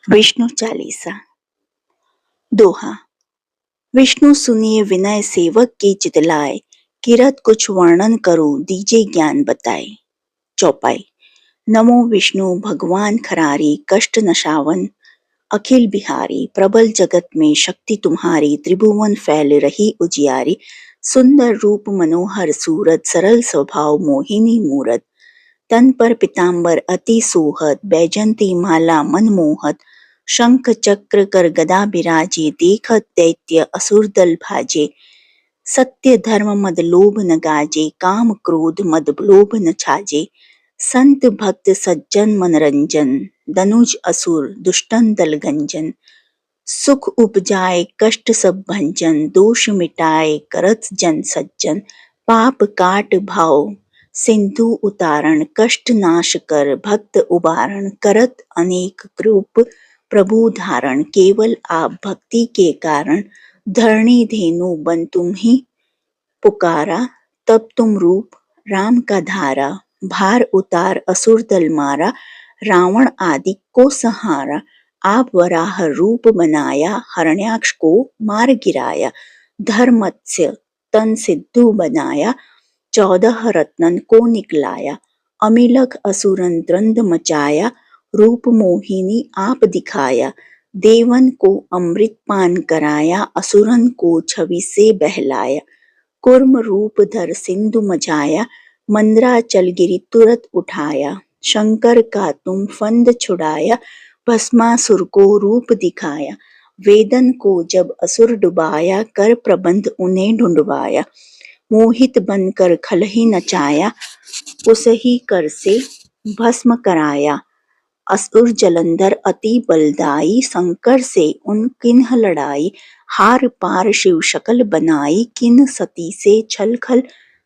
विष्णु चालीसा। दोहा। विष्णु सुनिए विनय सेवक की चितलाए, किरत कुछ वर्णन करो दीजे ज्ञान बताए। चौपाई। नमो विष्णु भगवान खरारी, कष्ट नशावन अखिल बिहारी, प्रबल जगत में शक्ति तुम्हारी, त्रिभुवन फैल रही उजियारी। सुंदर रूप मनोहर सूरत, सरल स्वभाव मोहिनी मूरत। तन पर पीतांबर अति सोहत, बैजंती माला मनमोहत। शंख चक्र कर गदा बिराजे, देखत दैत्य असुर दल भाजे। सत्य धर्म मद लोभ न गाजे, काम क्रोध मद लोभ न छाजे। संत भक्त सज्जन मनरंजन, दनुज असुर दुष्टन दल गंजन। सुख उपजाए कष्ट सब भंजन, दोष मिटाए करत जन सज्जन। पाप काट भाव सिंधु उतारण, कष्ट नाश कर भक्त उबारण। करत अनेक रूप प्रभु धारण, केवल आप भक्ति के कारण। धरणी धेनु बन तुम ही पुकारा, तब तुम रूप राम का धारा। भार उतार असुर दल मारा, रावण आदि को संहारा। आप वराह रूप बनाया, हरण्याक्ष को मार गिराया। धर्मत्स्य तन सिद्धू बनाया, 14 रत्नन को निकलाया। अमिलख असुरन द्वंद मचाया, रूप मोहिनी आप दिखाया। देवन को अमृत पान कराया, असुरन को छवि से बहलाया। कुर्म रूप धर सिंधु मचाया, मंद्राचल गिरि तुरत उठाया। शंकर का तुम फंद छुड़ाया, भस्मासुर को रूप दिखाया। वेदन को जब असुर डुबाया, कर प्रबंध उन्हें ढूंढवाया। मोहित बनकर खलहि नचाया, उसही कर से भस्म कराया। असुर जलंधर अति बलदाई, शंकर से उन किन्ह लड़ाई। हार पार शिव शकल बनाई, किन सती से छल खल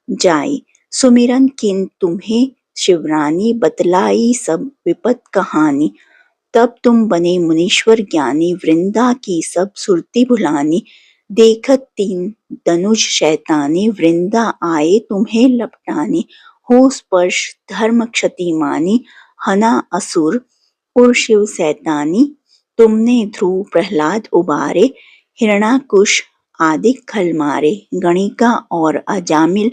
जाई। सुमिरन किन तुम्हें शिवरानी, बतलाई सब विपत कहानी। तब तुम बने मुनीश्वर ज्ञानी, वृंदा की सब सुरती भुलानी। देखत तीन धनुष शैतानी, वृंदा आए तुम्हें लपटाने। हो स्पर्श धर्म क्षति मानी, हना असुर उर शिव सैतानी। तुमने ध्रुव प्रहलाद उबारे, हिरणाकुश आदि खल मारे। गणिका और अजामिल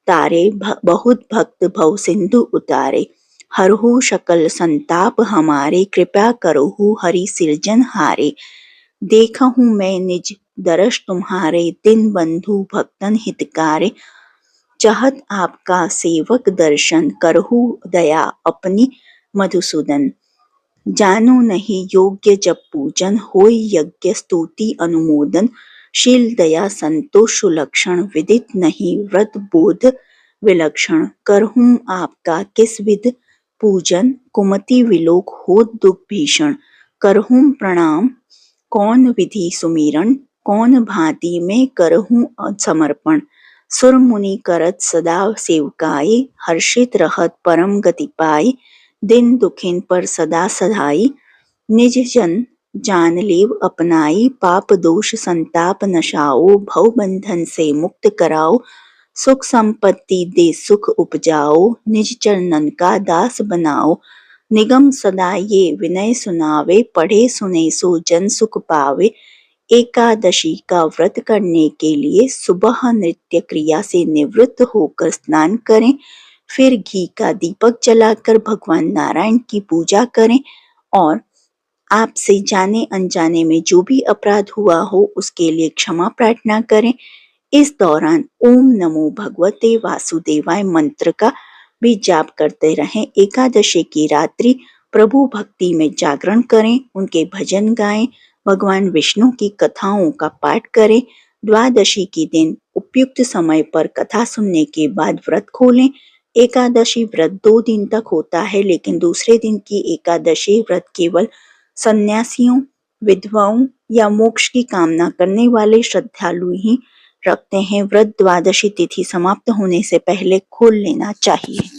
तारे, बहुत भक्त भव सिंधु उतारे। हरहु शकल संताप हमारे, कृपा करहु हरि सिरजन हारे। देखहु मैं निज दरस तुम्हारे, दिन बंधु भक्तन हितकारे। चाहत आपका सेवक दर्शन, करहु दया अपनी मधुसूदन। जानो नहीं योग्य जब पूजन, होय यज्ञ स्तुति अनुमोदन। शील दया संतोष सुलक्षण, विदित नहीं व्रत बोध विलक्षण। करहूं आपका किस विध पूजन, कुमति विलोक हो दुख भीषण। करहूं प्रणाम कौन विधि सुमिरन, कौन भांति में करहूं समर्पण। सुर मुनि करत सदा सेवकाई, हर्षित रहत परम गति पाई। दिन दुखिन पर सदा सधाई, निज जन जान लेव अपनाई। पाप दोष संताप नशाओ, भव बंधन से मुक्त कराओ। सुख संपत्ति दे सुख उपजाओ, निज चरणन का दास बनाओ। निगम सदा ये विनय सुनावे, पढ़े सुने सो जन सुख पावे। एकादशी का व्रत करने के लिए सुबह नृत्य क्रिया से निवृत्त होकर स्नान करें। फिर घी का दीपक जलाकर भगवान नारायण की पूजा करें और आपसे जाने अनजाने में जो भी अपराध हुआ हो उसके लिए क्षमा प्रार्थना करें। इस दौरान ओम नमो भगवते वासुदेवाय मंत्र का भी जाप करते रहें। एकादशी की रात्रि प्रभु भक्ति में जागरण करें, उनके भजन गाएं, भगवान विष्णु की कथाओं का पाठ करें। द्वादशी के दिन उपयुक्त समय पर कथा सुनने के बाद व्रत खोलें। एकादशी व्रत 2 दिन तक होता है, लेकिन दूसरे दिन की एकादशी व्रत केवल सन्यासियों, विधवाओं या मोक्ष की कामना करने वाले श्रद्धालु ही रखते हैं। व्रत द्वादशी तिथि समाप्त होने से पहले खोल लेना चाहिए।